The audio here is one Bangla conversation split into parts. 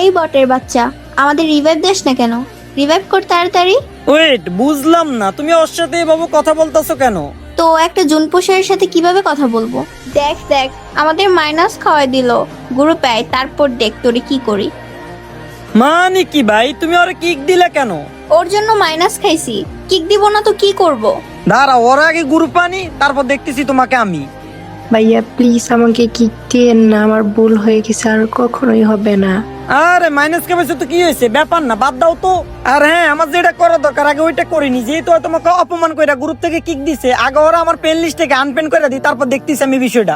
এই বটের বাচ্চা, আমাদের রিভাইভ দিস না কেন? রিভাইভ কর তাড়াতাড়ি। ওয়েট, বুঝলাম না তুমি ওর সাথে এভাবে কথা বলতেছো কেন? তো একটা জুনপোষারের সাথে কিভাবে কথা বলবো? দেখ দেখ, আমাদের মাইনাস খাওয়াই দিল গ্রুপে আয়, তারপর দেখ তোরে কি করি। মানে কি ভাই, তুমি ওরে কিক দিলে কেন? ওর জন্য মাইনাস খাইছি, কিক দিব না তো কি করব? দাঁড়া, ওর আগে গ্রুপ আনি, তারপর দেখতেছি তোমাকে আমি। ভাইয়া প্লিজ আমাকে কিক দিয়েন না, আমার ভুল হয়ে গেছে, আর কখনোই হবে না। আরে মাইনাস কে বলছো তো কি হয়েছে, ব্যাপার না, বাদ দাও তো। আর হ্যাঁ, আমার যেটা করা দরকার আগে ওইটা করিনি, যেহেতু ও তোমাকে অপমান কইরা গ্রুপ থেকে কিক দিছে, আগে ওরা আমার পেন লিস্ট থেকে আনপেন করে দিই, তারপর দেখতেছি আমি বিষয়টা।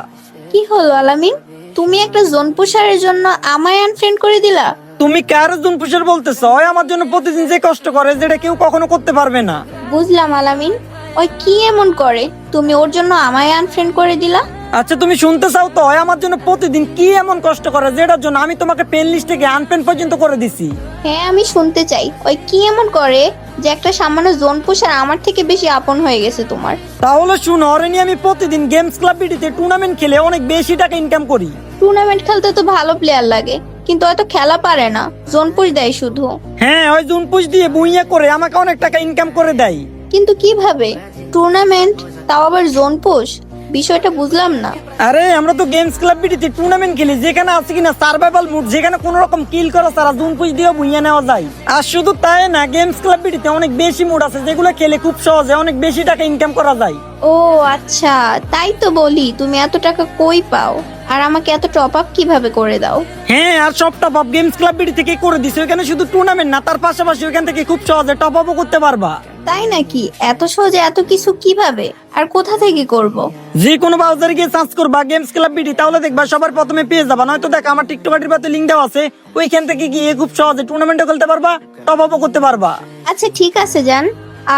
কি হলো আলামিন, তুমি একটা জোনপোষারের জন্য আমায় আনফ্রেন্ড করে দিলা? তুমি কার জুন পুষার বলতেছো? ওই আমার জন্য প্রতিদিন যে কষ্ট করে, যেটা কেউ কখনো করতে পারবে না। বুঝলাম আলামিন, ওই কি এমন করে তুমি ওর জন্য আমায় আনফ্রেন্ড করে দিলা? আচ্ছা তুমি শুনতে চাও তো, ওই আমার জন্য প্রতিদিন কি এমন কষ্ট করে যেটার জন্য আমি তোমাকে পেন লিস্ট থেকে আনপেন পর্যন্ত করে দিছি? হ্যাঁ আমি শুনতে চাই, ওই কি এমন করে যে একটা সামান্য জোনপোষার আমার থেকে বেশি আপন হয়ে গেছে তোমার? তাহলে শুনো, ওরে নিয়ে আমি প্রতিদিন গেমস ক্লাব বিডিতে টুর্নামেন্ট খেলে অনেক বেশি টাকা ইনকাম করি। টুর্নামেন্ট খেলতে তো ভালো প্লেয়ার লাগে, কিন্তু হয়তো খেলা পারে না, জোনপুশ দেয় শুধু। হ্যাঁ, ওই জুন পুষ দিয়ে বুইয়া করে আমাকে অনেক টাকা ইনকাম করে দেয়। কিন্তু কিভাবে টুর্নামেন্ট, তাও আবার জোনপুশ? বিষয়টা বুঝলাম না। আরে আমরা তো গেমস ক্লাব বিডিতে টুর্নামেন্ট খেলি, যেখানে আছে কিনা সার্ভাইভাল মুড, যেখানে কোন রকম কিল করা ছাড়া জুন পুষ দিয়ে বুইয়া নেওয়া যায়। আর শুধু তাই না, গেমস ক্লাব বিডিতে অনেক বেশি মুড আছে যেগুলো খেলে খুব সহজে অনেক বেশি টাকা ইনকাম করা যায়। ও আচ্ছা, তাই তো বলি তুমি এত টাকা কই পাও, আর আমাকে এত টপ আপ কিভাবে করে দাও? হ্যাঁ, আর সব top up games club BD থেকে করে দিছে। ওখানে শুধু টুর্নামেন্ট না, তার পাশাপাশি ওখান থেকে খুব সহজে টপ আপও করতে পারবা। তাই নাকি? এত সহজে এত কিছু কিভাবে আর কোথা থেকে করব? যে কোনো ব্রাউজারে গিয়ে সার্চ করবা গেমস ক্লাব বিডি, তাহলে দেখবা সবার প্রথমে পেয়ে যাবা। নয়তো দেখ আমার টিকটক আইডির পাতে লিংক দেওয়া আছে, ওইখান থেকে গিয়ে খুব সহজে টুর্নামেন্টও খেলতে পারবা, টপ আপও করতে পারবা। আচ্ছা ঠিক আছে জান,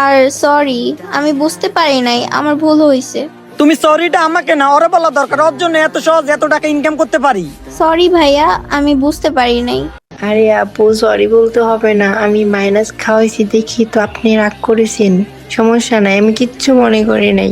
আর সরি আমি বুঝতে পারি নাই, আমার ভুল হয়েছে। তুমি সরিটা আমাকে না, ওরে বলা দরকার, ওর জন্য এত সহজ এত টাকা ইনকাম করতে পারি। সরি ভাইয়া, আমি বুঝতে পারি নাই। আরে আপু সরি বলতে হবে না, আমি মাইনাস খাওয়াইছি দেখি তো আপনি রাগ করেছেন। সমস্যা নাই, আমি কিচ্ছু মনে করি নাই।